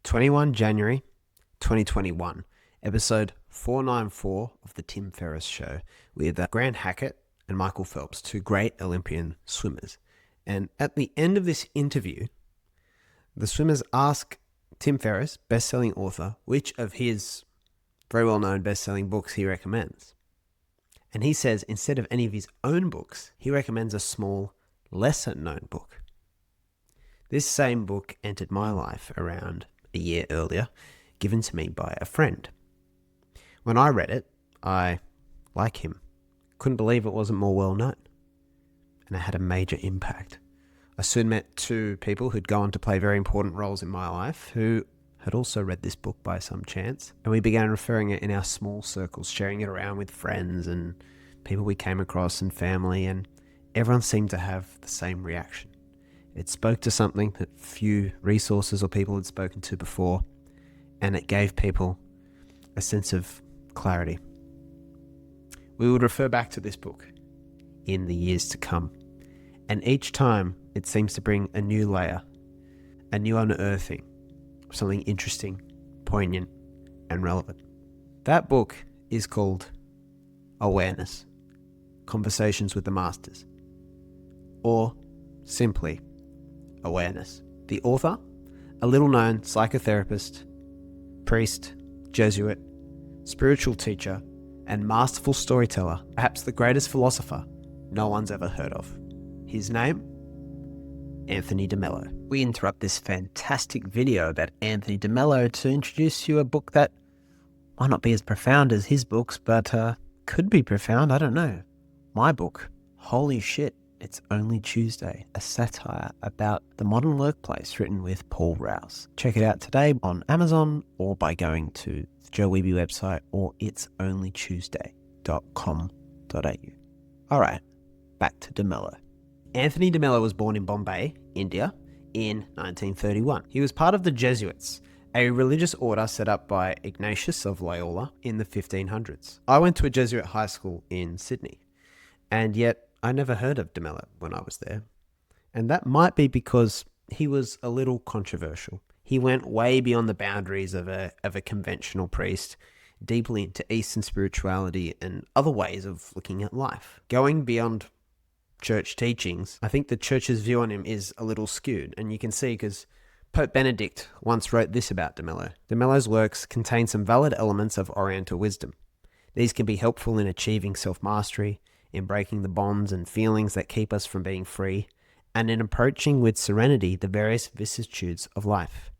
21 January 2021, episode 494 of The Tim Ferriss Show with Grant Hackett and Michael Phelps, two great Olympian swimmers. And at the end of this interview, the swimmers ask Tim Ferriss, best-selling author, which of his very well-known best-selling books he recommends. And he says instead of any of his own books, he recommends a small, lesser-known book. This same book entered my life around a year earlier, given to me by a friend. When I read it, I, like him, couldn't believe it wasn't more well known. And it had a major impact. I soon met two people who'd gone to play very important roles in my life who had also read this book by some chance. And we began referring it in our small circles, sharing it around with friends and people we came across and family, and everyone seemed to have the same reaction. It spoke to something that few resources or people had spoken to before, and it gave people a sense of clarity. We would refer back to this book in the years to come, and each time it seems to bring a new layer, a new unearthing of something interesting, poignant, and relevant. That book is called Awareness: Conversations with the Masters, or simply Awareness. The author, a little-known psychotherapist, priest, Jesuit, spiritual teacher, and masterful storyteller, perhaps the greatest philosopher no one's ever heard of. His name? Anthony de Mello. We interrupt this fantastic video about Anthony de Mello to introduce you a book that might not be as profound as his books, but could be profound, I don't know. My book, Holy Shit, It's Only Tuesday, a satire about the modern workplace written with Paul Rouse. Check it out today on Amazon or by going to the Joe Weeby website or itsonlytuesday.com.au. All right, back to de Mello. Anthony de Mello was born in Bombay, India, in 1931. He was part of the Jesuits, a religious order set up by Ignatius of Loyola in the 1500s. I went to a Jesuit high school in Sydney, and yet I never heard of de Mello when I was there. And that might be because he was a little controversial. He went way beyond the boundaries of a conventional priest, deeply into Eastern spirituality and other ways of looking at life. Going beyond church teachings, I think the church's view on him is a little skewed. And you can see because Pope Benedict once wrote this about de Mello. De Mello's works contain some valid elements of Oriental wisdom. These can be helpful in achieving self-mastery, in breaking the bonds and feelings that keep us from being free, and in approaching with serenity the various vicissitudes of life.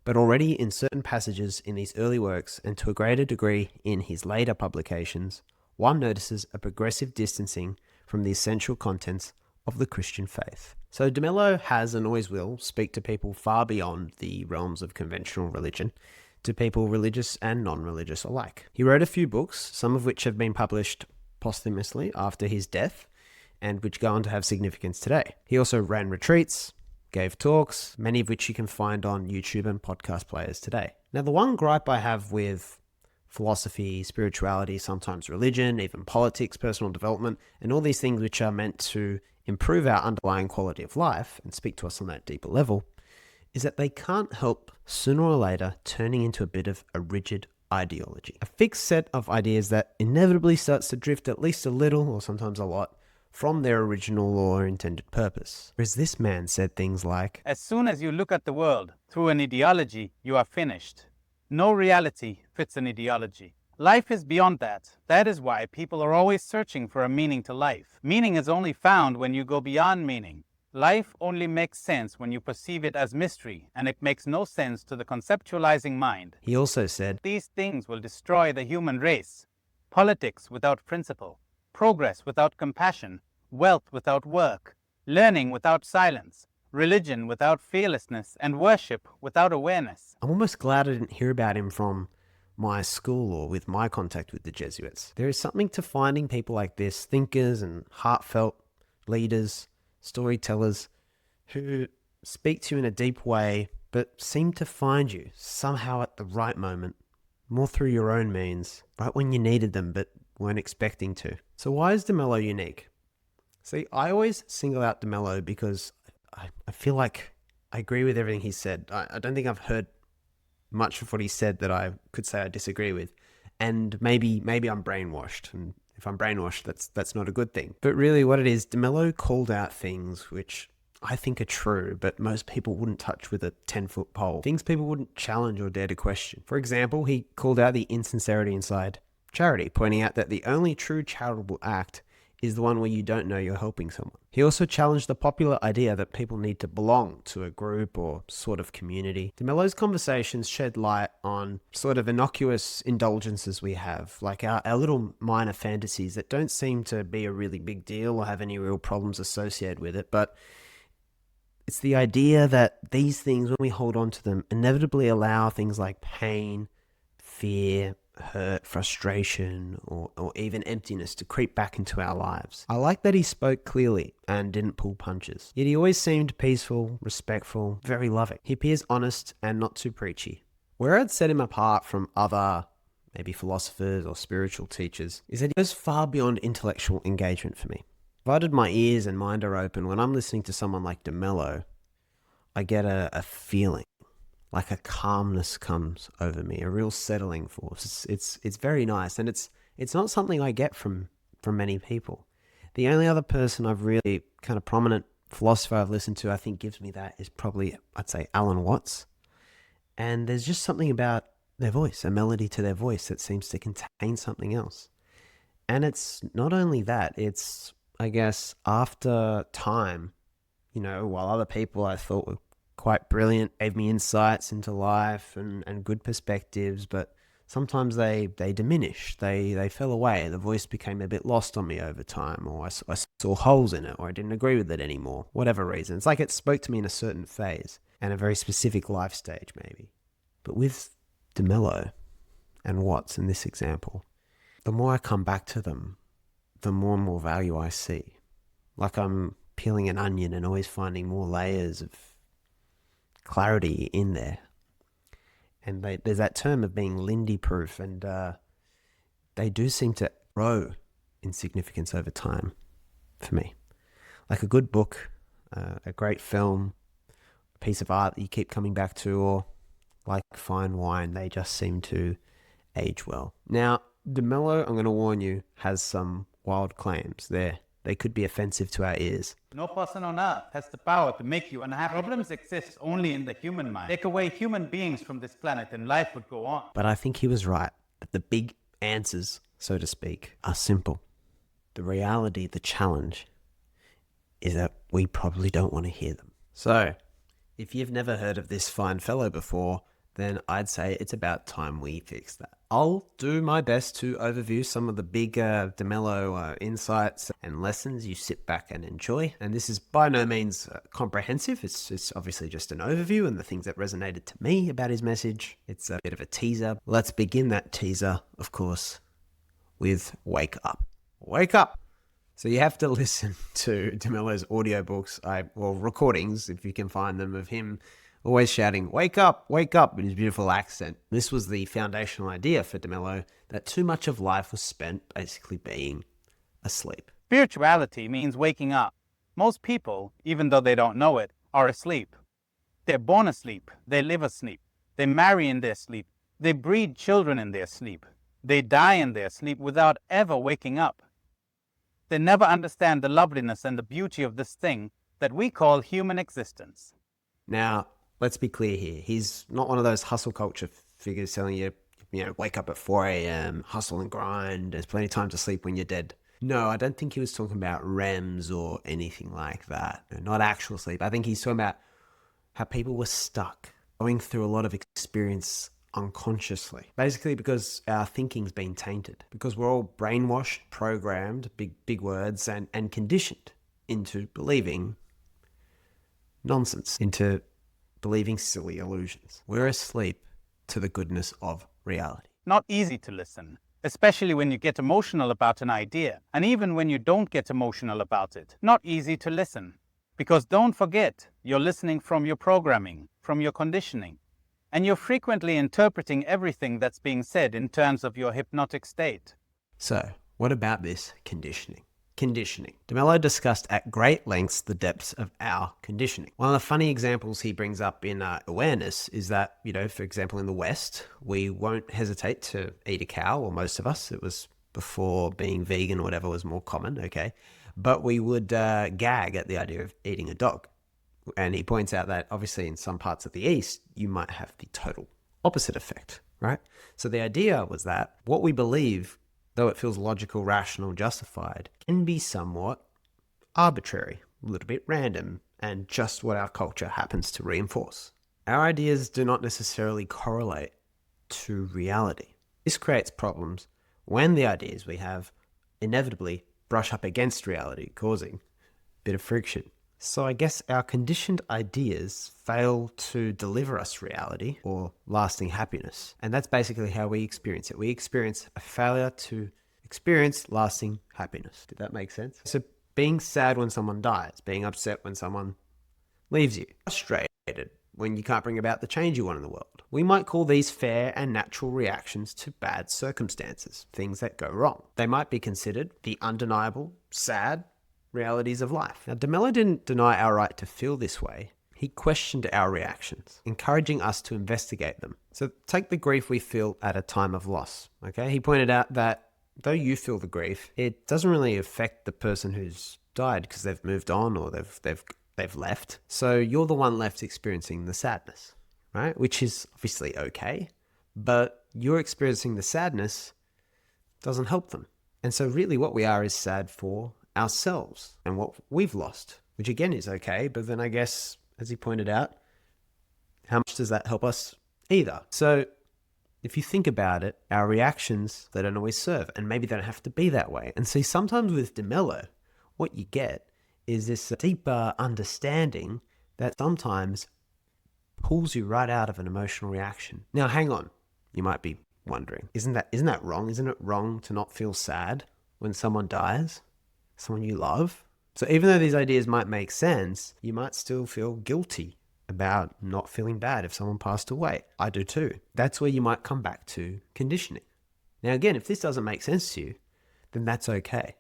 But already in certain passages in these early works, and to a greater degree in his later publications, one notices a progressive distancing from the essential contents of the Christian faith. So de Mello has and always will speak to people far beyond the realms of conventional religion, to people religious and non-religious alike. He wrote a few books, some of which have been published posthumously after his death, and which go on to have significance today. He also ran retreats, gave talks, many of which you can find on YouTube and podcast players today. Now, the one gripe I have with philosophy, spirituality, sometimes religion, even politics, personal development, and all these things which are meant to improve our underlying quality of life and speak to us on that deeper level, is that they can't help sooner or later turning into a bit of a rigid ideology. A fixed set of ideas that inevitably starts to drift at least a little, or sometimes a lot, from their original or intended purpose. Whereas this man said things like, as soon as you look at the world through an ideology, you are finished. No reality fits an ideology. Life is beyond that. That is why people are always searching for a meaning to life. Meaning is only found when you go beyond meaning. Life only makes sense when you perceive it as mystery, and it makes no sense to the conceptualizing mind. He also said, these things will destroy the human race. Politics without principle, progress without compassion, wealth without work, learning without silence, religion without fearlessness, and worship without awareness. I'm almost glad I didn't hear about him from my school or with my contact with the Jesuits. There is something to finding people like this, thinkers and heartfelt leaders, storytellers, who speak to you in a deep way, but seem to find you somehow at the right moment, more through your own means, right when you needed them but weren't expecting to. So why is de Mello unique? See, I always single out de Mello because I feel like I agree with everything he said. I don't think I've heard much of what he said that I could say I disagree with. And maybe I'm brainwashed. And if I'm brainwashed, that's not a good thing. But really what it is, de Mello called out things which I think are true, but most people wouldn't touch with a 10-foot pole. Things people wouldn't challenge or dare to question. For example, he called out the insincerity inside charity, pointing out that the only true charitable act is the one where you don't know you're helping someone. He also challenged the popular idea that people need to belong to a group or sort of community. De Mello's conversations shed light on sort of innocuous indulgences we have, like our little minor fantasies that don't seem to be a really big deal or have any real problems associated with it, but it's the idea that these things, when we hold on to them, inevitably allow things like pain, fear, hurt, frustration, or even emptiness to creep back into our lives. I like that he spoke clearly and didn't pull punches. Yet he always seemed peaceful, respectful, very loving. He appears honest and not too preachy. Where I'd set him apart from other maybe philosophers or spiritual teachers is that he goes far beyond intellectual engagement for me. Provided my ears and mind are open, when I'm listening to someone like de Mello, I get a feeling. Like a calmness comes over me, a real settling force. It's very nice, and it's not something I get from many people. The only other person I've really kind of prominent philosopher I've listened to I think gives me that is probably, I'd say, Alan Watts. And there's just something about their voice, a melody to their voice that seems to contain something else. And it's not only that, it's, I guess, after time, while other people I thought were quite brilliant, gave me insights into life and good perspectives, but sometimes they diminished, they fell away. The voice became a bit lost on me over time, or I saw holes in it, or I didn't agree with it anymore, whatever reason. It's like it spoke to me in a certain phase and a very specific life stage maybe. But with de Mello and Watts in this example, the more I come back to them, the more and more value I see. Like I'm peeling an onion and always finding more layers of clarity in there. And there's that term of being Lindy proof, and they do seem to grow in significance over time for me. Like a good book, a great film, a piece of art that you keep coming back to, or like fine wine, they just seem to age well. Now, de Mello, I'm going to warn you, has some wild claims there. They could be offensive to our ears. No person on earth has the power to make you unhappy. Problems exist only in the human mind. Take away human beings from this planet and life would go on. But I think he was right, that the big answers, so to speak, are simple. The reality, the challenge, is that we probably don't want to hear them. So, if you've never heard of this fine fellow before, then I'd say it's about time we fix that. I'll do my best to overview some of the big de Mello insights and lessons you sit back and enjoy. And this is by no means comprehensive. It's obviously just an overview and the things that resonated to me about his message. It's a bit of a teaser. Let's begin that teaser, of course, with Wake Up. Wake up! So you have to listen to de Mello's audiobooks, recordings, if you can find them, of him always shouting, wake up, in his beautiful accent. This was the foundational idea for de Mello, that too much of life was spent basically being asleep. Spirituality means waking up. Most people, even though they don't know it, are asleep. They're born asleep. They live asleep. They marry in their sleep. They breed children in their sleep. They die in their sleep without ever waking up. They never understand the loveliness and the beauty of this thing that we call human existence. Now, let's be clear here. He's not one of those hustle culture figures telling you, wake up at 4 a.m., hustle and grind, there's plenty of time to sleep when you're dead. No, I don't think he was talking about REMs or anything like that. Not actual sleep. I think he's talking about how people were stuck, going through a lot of experience unconsciously. Basically because our thinking's been tainted. Because we're all brainwashed, programmed, big words, and conditioned into believing nonsense, into believing silly illusions. We're asleep to the goodness of reality. Not easy to listen, especially when you get emotional about an idea, and even when you don't get emotional about it. Not easy to listen, because don't forget, you're listening from your programming, from your conditioning, and you're frequently interpreting everything that's being said in terms of your hypnotic state. So, what about this conditioning? conditioning. De Mello discussed at great lengths the depths of our conditioning. One of the funny examples he brings up in awareness is that, for example, in the West, we won't hesitate to eat a cow, or most of us. It was before being vegan or whatever was more common, okay? But we would gag at the idea of eating a dog. And he points out that obviously in some parts of the East, you might have the total opposite effect, right? So the idea was that what we believe, though it feels logical, rational, justified, can be somewhat arbitrary, a little bit random, and just what our culture happens to reinforce. Our ideas do not necessarily correlate to reality. This creates problems when the ideas we have inevitably brush up against reality, causing a bit of friction. So I guess our conditioned ideas fail to deliver us reality or lasting happiness. And that's basically how we experience it. We experience a failure to experience lasting happiness. Did that make sense? So being sad when someone dies, being upset when someone leaves you, frustrated when you can't bring about the change you want in the world. We might call these fair and natural reactions to bad circumstances, things that go wrong. They might be considered the undeniable, sad realities of life. Now, De Mello didn't deny our right to feel this way. He questioned our reactions, encouraging us to investigate them. So take the grief we feel at a time of loss, okay? He pointed out that though you feel the grief, it doesn't really affect the person who's died because they've moved on or they've left. So you're the one left experiencing the sadness, right? Which is obviously okay, but you're experiencing the sadness doesn't help them. And so really what we are is sad for ourselves and what we've lost, which again is okay. But then I guess, as he pointed out, how much does that help us either? So if you think about it, our reactions, they don't always serve, and maybe they don't have to be that way. And see, sometimes with De Mello, what you get is this deeper understanding that sometimes pulls you right out of an emotional reaction. Now, hang on, you might be wondering, isn't that wrong? Isn't it wrong to not feel sad when someone dies? Someone you love? So even though these ideas might make sense, you might still feel guilty about not feeling bad if someone passed away. I do too. That's where you might come back to conditioning. Now again, if this doesn't make sense to you, then that's okay.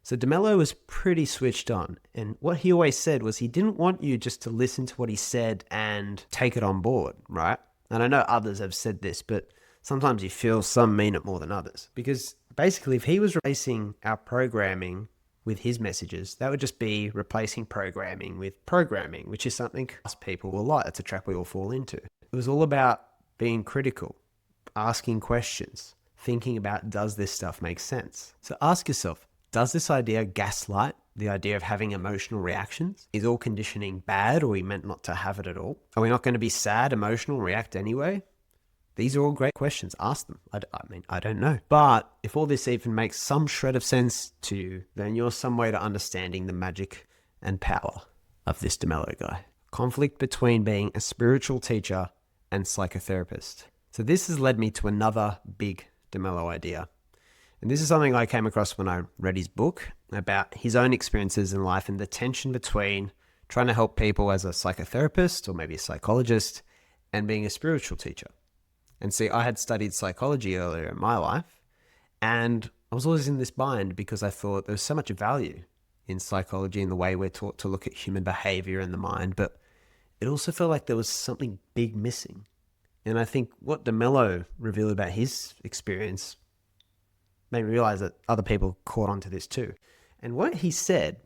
So De Mello was pretty switched on, and what he always said was he didn't want you just to listen to what he said and take it on board, right? And I know others have said this, but sometimes you feel some mean it more than others. Because basically if he was replacing our programming with his messages, that would just be replacing programming with programming, which is something us people will like. It's a trap we all fall into. It was all about being critical, asking questions, thinking about, does this stuff make sense? So ask yourself, does this idea gaslight the idea of having emotional reactions? Is all conditioning bad, or are we meant not to have it at all? Are we not going to be sad, emotional, react anyway? These are all great questions. Ask them. I don't know. But if all this even makes some shred of sense to you, then you're some way to understanding the magic and power of this De Mello guy. Conflict between being a spiritual teacher and psychotherapist. So this has led me to another big De Mello idea. And this is something I came across when I read his book about his own experiences in life and the tension between trying to help people as a psychotherapist or maybe a psychologist and being a spiritual teacher. And see, I had studied psychology earlier in my life, and I was always in this bind because I thought there was so much value in psychology and the way we're taught to look at human behavior and the mind, but it also felt like there was something big missing. And I think what De Mello revealed about his experience made me realize that other people caught on to this too. And what he said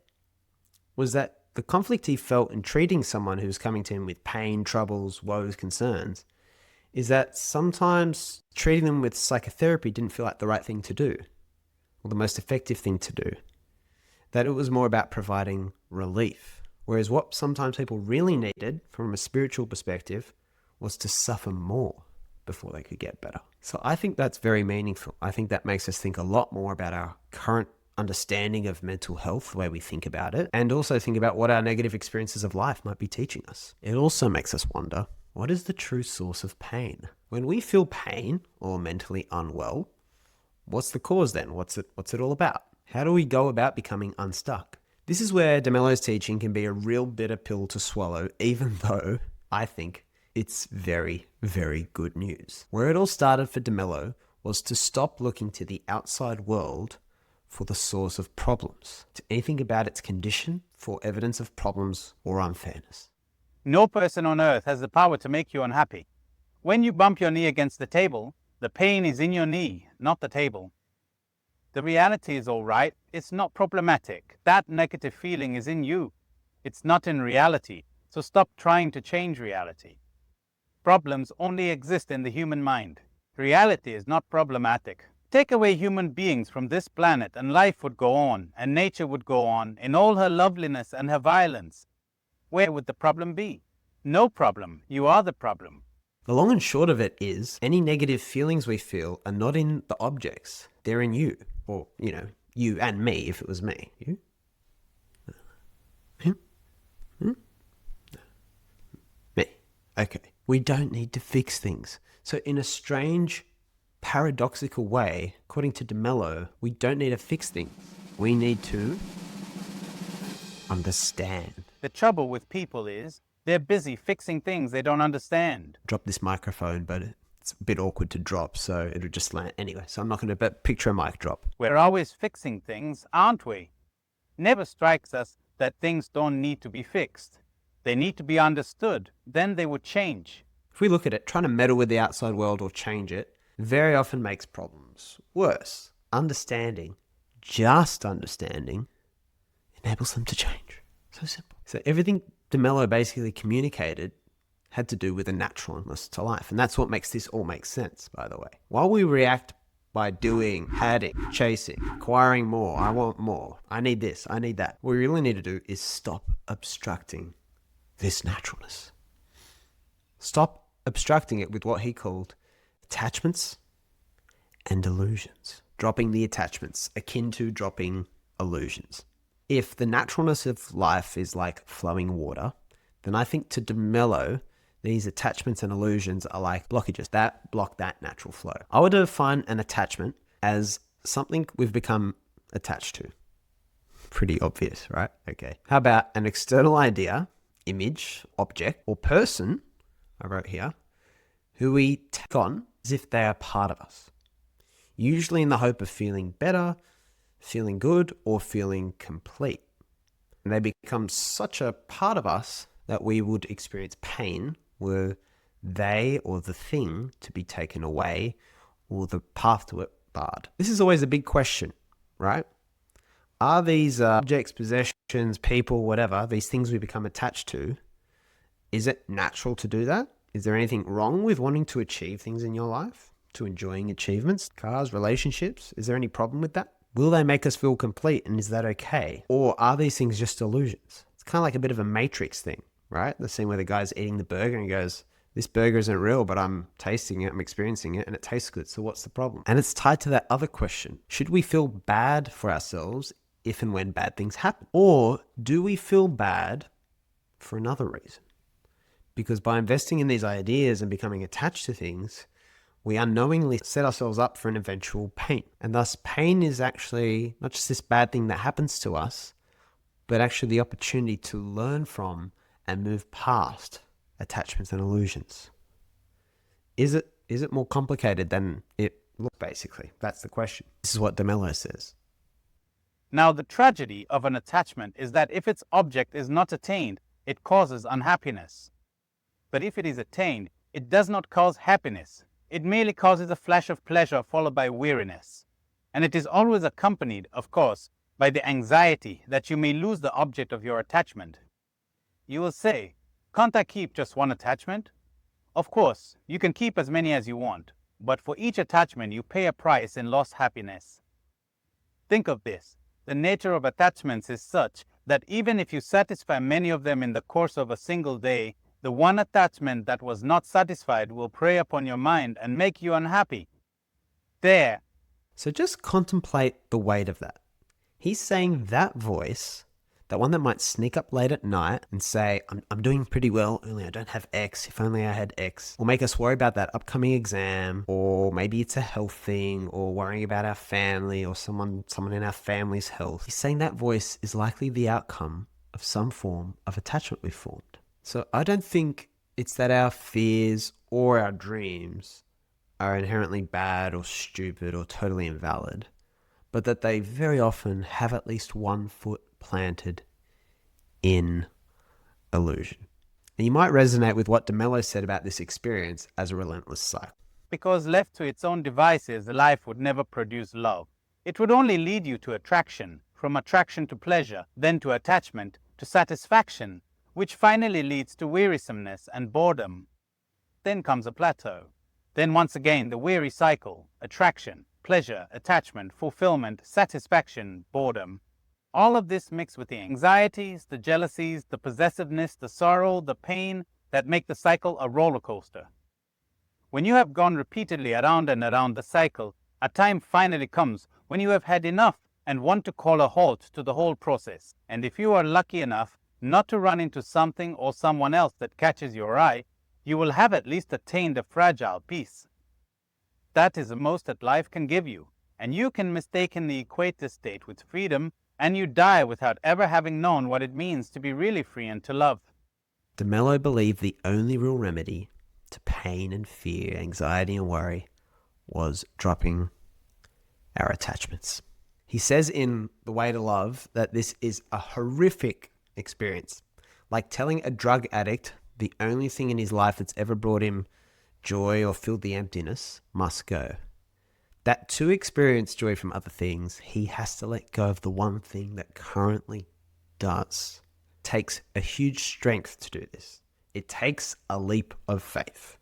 was that the conflict he felt in treating someone who was coming to him with pain, troubles, woes, concerns, is that sometimes treating them with psychotherapy didn't feel like the right thing to do, or the most effective thing to do. That it was more about providing relief. Whereas what sometimes people really needed from a spiritual perspective was to suffer more before they could get better. So I think that's very meaningful. I think that makes us think a lot more about our current understanding of mental health, the way we think about it, and also think about what our negative experiences of life might be teaching us. It also makes us wonder, what is the true source of pain? When we feel pain or mentally unwell, what's the cause then? What's it all about? How do we go about becoming unstuck? This is where De Mello's teaching can be a real bitter pill to swallow, even though I think it's very, very good news. Where it all started for De Mello was to stop looking to the outside world for the source of problems, to anything about its condition for evidence of problems or unfairness. No person on earth has the power to make you unhappy. When you bump your knee against the table, the pain is in your knee, not the table. The reality is all right. It's not problematic. That negative feeling is in you. It's not in reality. So stop trying to change reality. Problems only exist in the human mind. Reality is not problematic. Take away human beings from this planet and life would go on, and nature would go on in all her loveliness and her violence. Where would the problem be? No problem. You are the problem. The long and short of it is, any negative feelings we feel are not in the objects. They're in you. Or, you and me, if it was me. You? Him? Me. Okay. We don't need to fix things. So in a strange, paradoxical way, according to de Mello, we don't need to fix things. We need to understand. The trouble with people is they're busy fixing things they don't understand. Drop this microphone, but it's a bit awkward to drop, so it'll just land. Anyway, so I'm not going to picture a mic drop. We're always fixing things, aren't we? Never strikes us that things don't need to be fixed. They need to be understood. Then they would change. If we look at it, trying to meddle with the outside world or change it very often makes problems worse. Understanding, just understanding, enables them to change. So simple. So everything de Mello basically communicated had to do with a naturalness to life. And that's what makes this all make sense, by the way. While we react by doing, adding, chasing, acquiring more, I want more, I need this, I need that, what we really need to do is stop obstructing this naturalness. Stop obstructing it with what he called attachments and illusions. Dropping the attachments, akin to dropping illusions. If the naturalness of life is like flowing water, then I think to de Mello, these attachments and illusions are like blockages that block that natural flow. I would define an attachment as something we've become attached to. Pretty obvious, right? Okay. How about an external idea, image, object, or person, I wrote here, who we take on as if they are part of us. Usually in the hope of feeling better, feeling good, or feeling complete. And they become such a part of us that we would experience pain were they or the thing to be taken away or the path to it barred. This is always a big question, right? Are these objects, possessions, people, whatever, these things we become attached to, is it natural to do that? Is there anything wrong with wanting to achieve things in your life? To enjoying achievements, cars, relationships? Is there any problem with that? Will they make us feel complete, and is that okay? Or are these things just illusions? It's kind of like a bit of a Matrix thing, right? The scene where the guy's eating the burger and he goes, this burger isn't real, but I'm tasting it, I'm experiencing it, and it tastes good, so what's the problem? And it's tied to that other question. Should we feel bad for ourselves if and when bad things happen? Or do we feel bad for another reason? Because by investing in these ideas and becoming attached to things, we unknowingly set ourselves up for an eventual pain. And thus pain is actually not just this bad thing that happens to us, but actually the opportunity to learn from and move past attachments and illusions. Is it more complicated than it looks, basically? That's the question. This is what de Mello says. Now, the tragedy of an attachment is that if its object is not attained, it causes unhappiness. But if it is attained, it does not cause happiness. It merely causes a flash of pleasure followed by weariness. And it is always accompanied, of course, by the anxiety that you may lose the object of your attachment. You will say, can't I keep just one attachment? Of course, you can keep as many as you want, but for each attachment you pay a price in lost happiness. Think of this. The nature of attachments is such that even if you satisfy many of them in the course of a single day, the one attachment that was not satisfied will prey upon your mind and make you unhappy. There. So just contemplate the weight of that. He's saying that voice, that one that might sneak up late at night and say, I'm doing pretty well, only I don't have X, if only I had X, will make us worry about that upcoming exam, or maybe it's a health thing, or worrying about our family, or someone in our family's health. He's saying that voice is likely the outcome of some form of attachment we've formed. So I don't think it's that our fears or our dreams are inherently bad or stupid or totally invalid, but that they very often have at least one foot planted in illusion. And you might resonate with what de Mello said about this experience as a relentless cycle. Because left to its own devices, life would never produce love. It would only lead you to attraction, from attraction to pleasure, then to attachment, to satisfaction, which finally leads to wearisomeness and boredom. Then comes a plateau. Then once again the weary cycle: attraction, pleasure, attachment, fulfillment, satisfaction, boredom. All of this mixed with the anxieties, the jealousies, the possessiveness, the sorrow, the pain that make the cycle a roller coaster. When you have gone repeatedly around and around the cycle, a time finally comes when you have had enough and want to call a halt to the whole process. And if you are lucky enough not to run into something or someone else that catches your eye, you will have at least attained a fragile peace. That is the most that life can give you, and you can mistakenly equate this state with freedom, and you die without ever having known what it means to be really free and to love. De Mello believed the only real remedy to pain and fear, anxiety and worry was dropping our attachments. He says in The Way to Love that this is a horrific experience, like telling a drug addict the only thing in his life that's ever brought him joy or filled the emptiness must go. That to experience joy from other things, he has to let go of the one thing that currently does. It takes a huge strength to do this. It takes a leap of faith.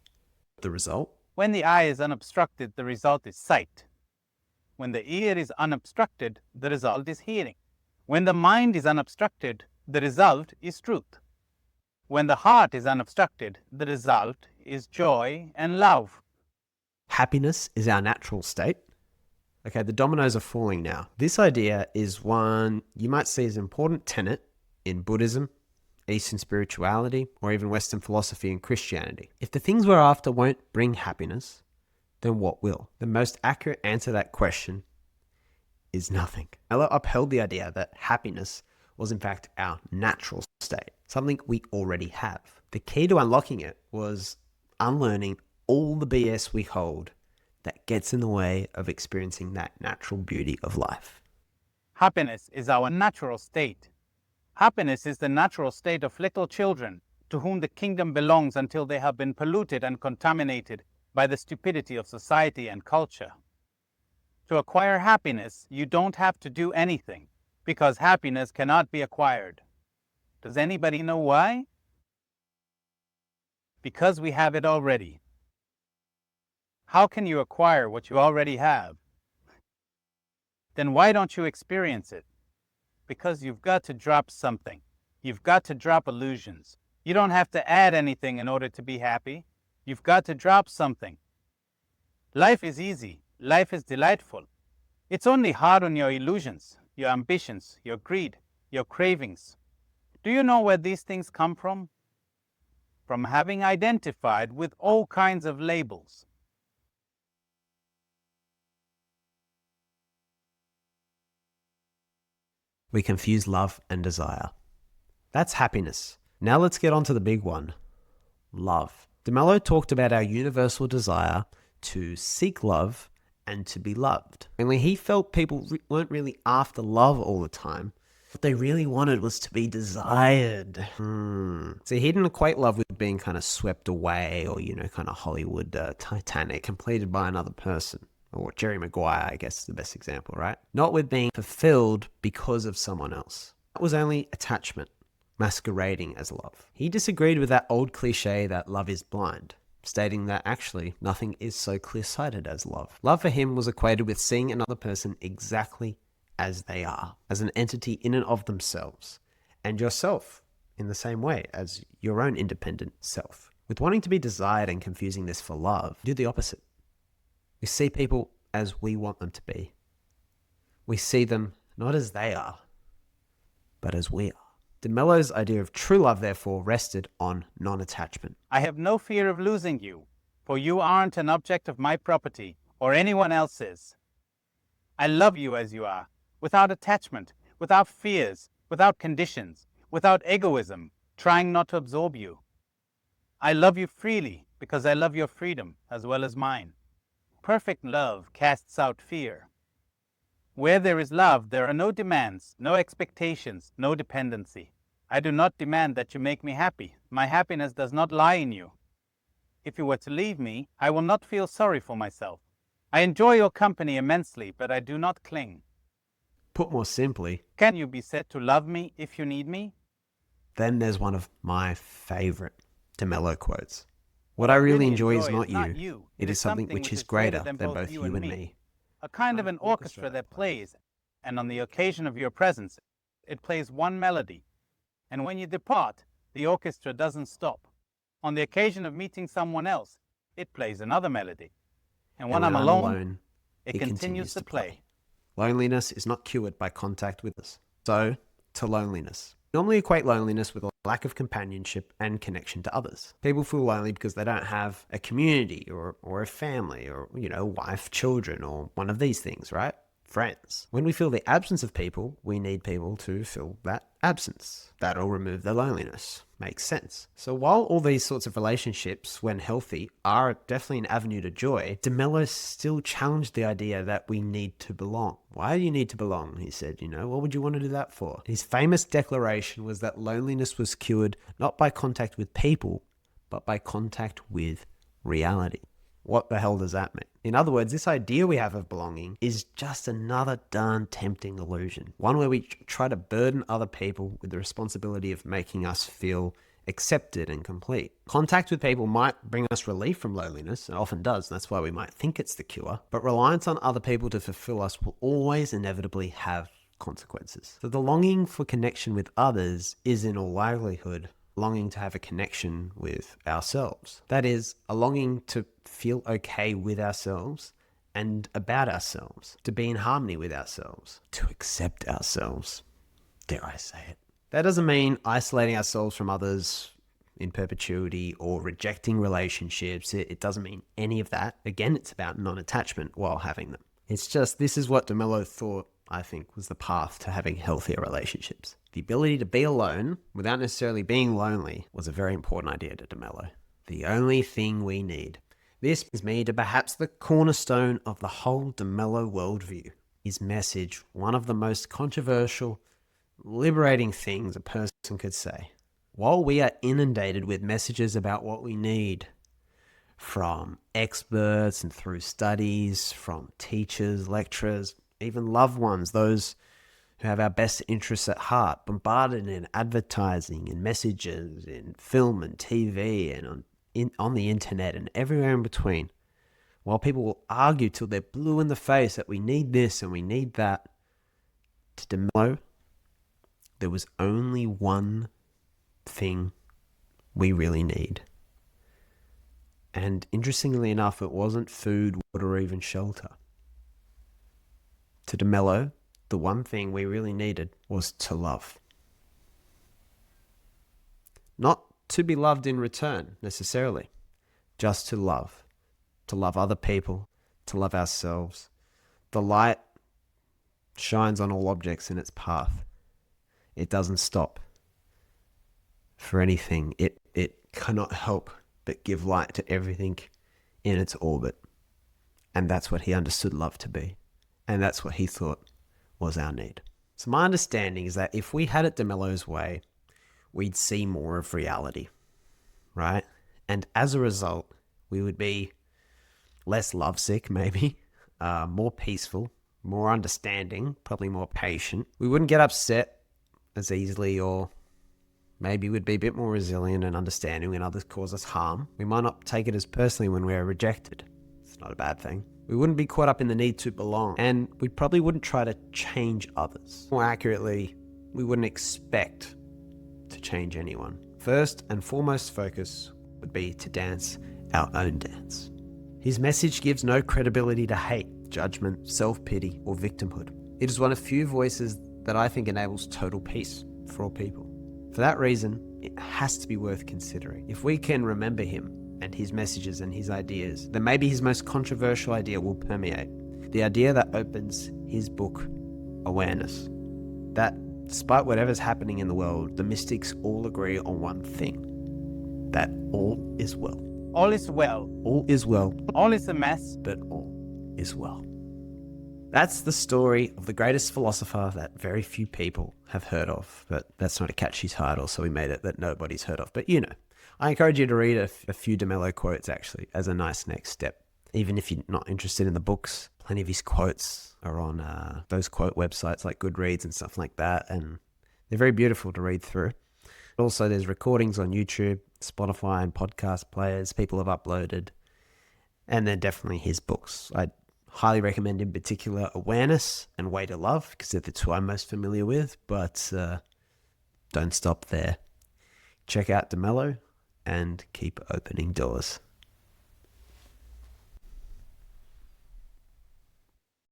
The result? When the eye is unobstructed, the result is sight. When the ear is unobstructed, the result is hearing. When the mind is unobstructed, the result is truth. When the heart is unobstructed, the result is joy and love. Happiness is our natural state. Okay, the dominoes are falling now. This idea is one you might see as an important tenet in Buddhism, Eastern spirituality, or even Western philosophy and Christianity. If the things we're after won't bring happiness, then what will? The most accurate answer to that question is nothing. Mello upheld the idea that happiness was in fact our natural state, something we already have. The key to unlocking it was unlearning all the BS we hold that gets in the way of experiencing that natural beauty of life. Happiness is our natural state. Happiness is the natural state of little children to whom the kingdom belongs until they have been polluted and contaminated by the stupidity of society and culture. To acquire happiness, you don't have to do anything, because happiness cannot be acquired. Does anybody know why? Because we have it already. How can you acquire what you already have? Then why don't you experience it? Because you've got to drop something. You've got to drop illusions. You don't have to add anything in order to be happy. You've got to drop something. Life is easy. Life is delightful. It's only hard on your illusions, your ambitions, your greed, your cravings. Do you know where these things come from? From having identified with all kinds of labels. We confuse love and desire. That's happiness. Now let's get on to the big one, love. De Mello talked about our universal desire to seek love and to be loved. Only he felt people weren't really after love all the time. What they really wanted was to be desired. See, he didn't equate love with being kind of swept away or, kind of Hollywood Titanic completed by another person. Or Jerry Maguire, I guess, is the best example, right? Not with being fulfilled because of someone else. That was only attachment, masquerading as love. He disagreed with that old cliche that love is blind, stating that actually nothing is so clear-sighted as love. Love for him was equated with seeing another person exactly as they are, as an entity in and of themselves, and yourself in the same way as your own independent self. With wanting to be desired and confusing this for love, do the opposite. We see people as we want them to be. We see them not as they are, but as we are. De Mello's idea of true love, therefore, rested on non-attachment. I have no fear of losing you, for you aren't an object of my property or anyone else's. I love you as you are, without attachment, without fears, without conditions, without egoism, trying not to absorb you. I love you freely because I love your freedom as well as mine. Perfect love casts out fear. Where there is love, there are no demands, no expectations, no dependency. I do not demand that you make me happy. My happiness does not lie in you. If you were to leave me, I will not feel sorry for myself. I enjoy your company immensely, but I do not cling. Put more simply, Can you be said to love me if you need me? then there's one of my favorite de Mello quotes. What I really enjoy is not you. It is something which is greater than both you and me. A kind of an orchestra that plays, and on the occasion of your presence, it plays one melody. And when you depart, the orchestra doesn't stop. On the occasion of meeting someone else, it plays another melody. And when I'm alone, it continues to play. Loneliness is not cured by contact with us. So, to loneliness. Normally equate loneliness with a lack of companionship and connection to others. People feel lonely because they don't have a community or a family or, wife, children, or one of these things, right? Friends. When we feel the absence of people, we need people to fill that absence. That'll remove the loneliness. Makes sense. So while all these sorts of relationships, when healthy, are definitely an avenue to joy, de Mello still challenged the idea that we need to belong. Why do you need to belong? He said, what would you want to do that for? His famous declaration was that loneliness was cured not by contact with people, but by contact with reality. What the hell does that mean? In other words, this idea we have of belonging is just another darn tempting illusion. One where we try to burden other people with the responsibility of making us feel accepted and complete. Contact with people might bring us relief from loneliness, it often does, and that's why we might think it's the cure, but reliance on other people to fulfill us will always inevitably have consequences. So the longing for connection with others is in all likelihood longing to have a connection with ourselves. That is, a longing to feel okay with ourselves and about ourselves, to be in harmony with ourselves, to accept ourselves. Dare I say it? That doesn't mean isolating ourselves from others in perpetuity or rejecting relationships. It doesn't mean any of that. Again, it's about non-attachment while having them. It's just, this is what de Mello thought, I think, was the path to having healthier relationships. The ability to be alone without necessarily being lonely was a very important idea to de Mello. The only thing we need. This brings me to perhaps the cornerstone of the whole de Mello worldview. His message, one of the most controversial, liberating things a person could say. While we are inundated with messages about what we need, from experts and through studies, from teachers, lecturers, even loved ones, those who have our best interests at heart, bombarded in advertising and messages, in film and TV and on the internet and everywhere in between, while people will argue till they're blue in the face that we need this and we need that, to de Mello, there was only one thing we really need. And interestingly enough, it wasn't food, water, or even shelter. To de Mello, the one thing we really needed was to love. Not to be loved in return, necessarily. Just to love. To love other people. To love ourselves. The light shines on all objects in its path. It doesn't stop for anything. It cannot help but give light to everything in its orbit. And that's what he understood love to be. And that's what he thought was our need. So my understanding is that if we had it de Mello's way, we'd see more of reality, right? And as a result, we would be less lovesick, maybe, more peaceful, more understanding, probably more patient. We wouldn't get upset as easily, or maybe we'd be a bit more resilient and understanding when others cause us harm. We might not take it as personally when we're rejected. It's not a bad thing. We wouldn't be caught up in the need to belong, and we probably wouldn't try to change others. More accurately, we wouldn't expect to change anyone. First and foremost focus would be to dance our own dance. His message gives no credibility to hate, judgment, self-pity, or victimhood. It is one of few voices that I think enables total peace for all people. For that reason, it has to be worth considering. If we can remember him and his messages and his ideas, then maybe his most controversial idea will permeate. The idea that opens his book, Awareness. That despite whatever's happening in the world, the mystics all agree on one thing. That all is well. All is well. All is well, All is a mess. but all is well. That's the story of the greatest philosopher that very few people have heard of. But that's not a catchy title, so we made it that nobody's heard of. But I encourage you to read a few de Mello quotes, actually, as a nice next step. Even if you're not interested in the books, plenty of his quotes are on those quote websites like Goodreads and stuff like that. And they're very beautiful to read through. Also, there's recordings on YouTube, Spotify, and podcast players people have uploaded. And then definitely his books. I highly recommend, in particular, Awareness and Way to Love, because they're the two I'm most familiar with. But don't stop there. Check out de Mello and keep opening doors.